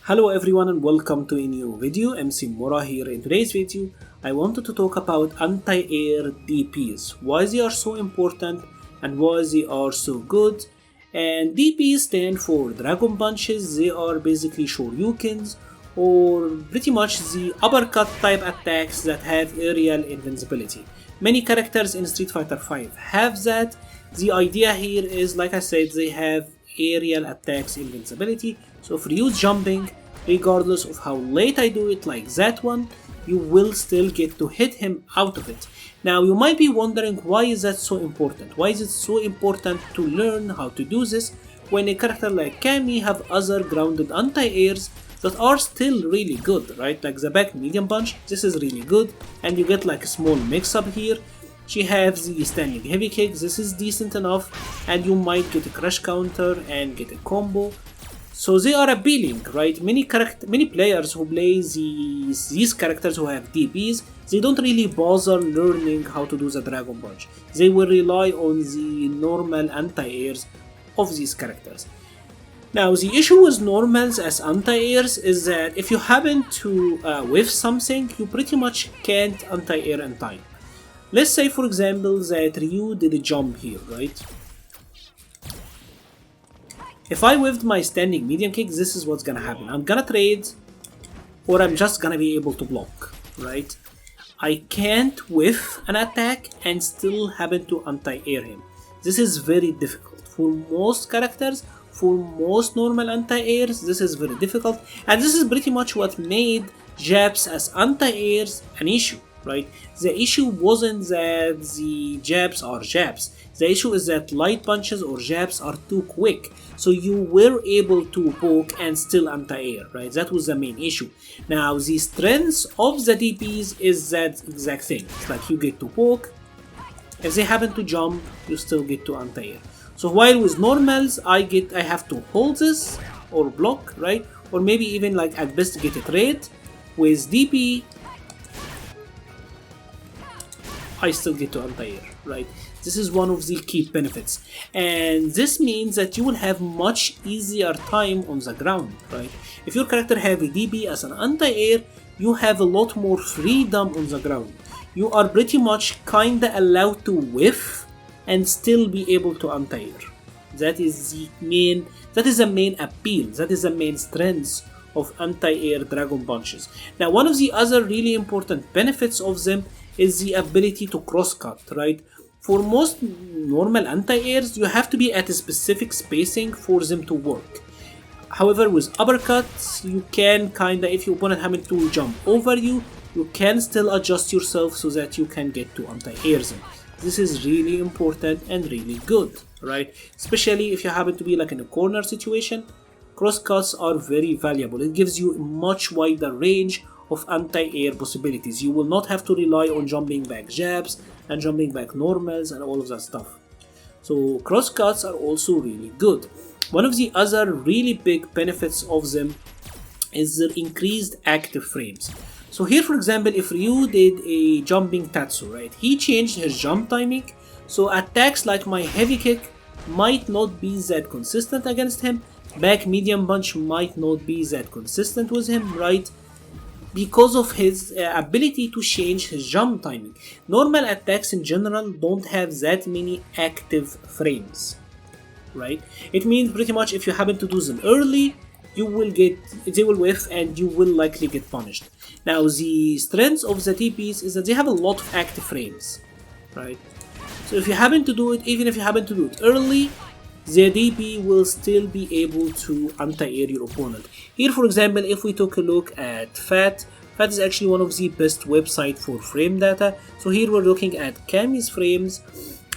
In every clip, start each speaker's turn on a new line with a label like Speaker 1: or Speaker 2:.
Speaker 1: Hello everyone and welcome to a new video. MC-Mura here. In today's video, I wanted to talk about anti-air DPs, why they are so important and why they are so good. And DPs stand for Dragon Punches. They are basically Shoryukens or pretty much the uppercut type attacks that have aerial invincibility. Many characters in Street Fighter V have that. The idea here is, like I said, they have aerial attacks invincibility, so if you use jumping, regardless of how late I do it like that one, you will still get to hit him out of it. Now you might be wondering, why is that so important? Why is it so important to learn how to do this when a character like Cammy have other grounded anti-airs that are still really good, right? Like the back medium punch, this is really good, and you get like a small mix up here. She has the standing heavy kick, this is decent enough, and you might get a crush counter and get a combo. So they are appealing, right? Many players who play these characters who have DPs, they don't really bother learning how to do the Dragon Punch. They will rely on the normal anti-airs of these characters. Now the issue with normals as anti-airs is that if you happen to whiff something, you pretty much can't anti-air in time. Let's say for example that Ryu did a jump here, right? If I whiffed my standing medium kick, this is what's gonna happen. I'm gonna trade, or I'm just gonna be able to block, right? I can't whiff an attack and still happen to anti-air him. This is very difficult. For most characters, for most normal anti-airs, this is very difficult. And this is pretty much what made jabs as anti-airs an issue. Right? The issue wasn't that the jabs are jabs. The issue is that light punches or jabs are too quick. So you were able to poke and still anti-air, right? That was the main issue. Now the strength of the DPs is that exact thing. It's like you get to poke. If they happen to jump, you still get to anti-air. So while with normals, I have to hold this or block, right? Or maybe even like at best get a trade. With DP, I still get to anti-air, right? This is one of the key benefits, and this means that you will have much easier time on the ground, right? If your character have a DP as an anti-air, you have a lot more freedom on the ground. You are pretty much kinda allowed to whiff and still be able to anti-air. That is the main appeal, that is the main strength of anti-air Dragon Punches. Now one of the other really important benefits of them is the ability to cross-cut, right? For most normal anti-airs, you have to be at a specific spacing for them to work. However, with uppercuts, you can kinda, if your opponent happens to jump over you, you can still adjust yourself so that you can get to anti-air them. This is really important and really good, right? Especially if you happen to be like in a corner situation, cross-cuts are very valuable. It gives you a much wider range of anti-air possibilities. You will not have to rely on jumping back jabs and jumping back normals and all of that stuff. So cross-cuts are also really good. One of the other really big benefits of them is their increased active frames. So here for example, if Ryu did a jumping Tatsu, right, he changed his jump timing, so attacks like my heavy kick might not be that consistent against him, back medium punch might not be that consistent with him, right? Because of his ability to change his jump timing. Normal attacks in general don't have that many active frames, right? It means pretty much if you happen to do them early, they will whiff and you will likely get punished. Now the strength of the DPs is that they have a lot of active frames, right? So if you happen to do it, even if you happen to do it early, the DP will still be able to anti-air your opponent. Here for example, if we took a look at FAT is actually one of the best websites for frame data. So here we're looking at Cammy's frames,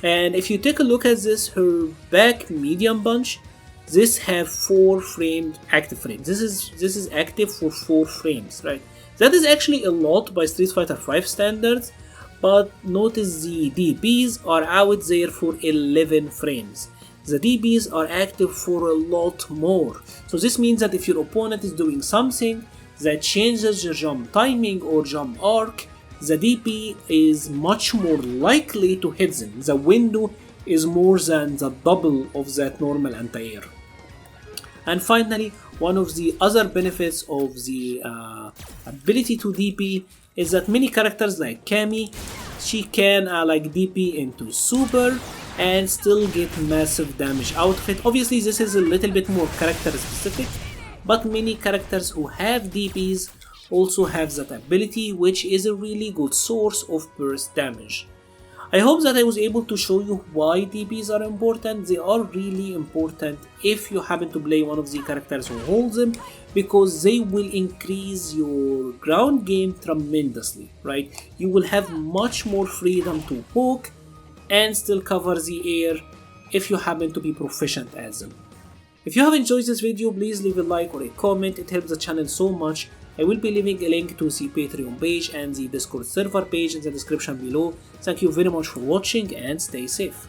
Speaker 1: and if you take a look at this, her back medium punch, this have 4 framed active frames. This is active for 4 frames, right? That is actually a lot by Street Fighter V standards, but notice the DPs are out there for 11 frames. The DPs are active for a lot more. So this means that if your opponent is doing something that changes your jump timing or jump arc, the DP is much more likely to hit them. The window is more than the double of that normal anti-air. And finally, one of the other benefits of the ability to DP is that many characters like Cammy, she can like DP into super and still get massive damage out of it. Obviously this is a little bit more character specific, but many characters who have DPs also have that ability, which is a really good source of burst damage. I hope that I was able to show you why DPs are important. They are really important if you happen to play one of the characters who holds them, because they will increase your ground game tremendously, right? You will have much more freedom to poke and still cover the air if you happen to be proficient at them. If you have enjoyed this video, please leave a like or a comment, it helps the channel so much. I will be leaving a link to the Patreon page and the Discord server page in the description below. Thank you very much for watching and stay safe.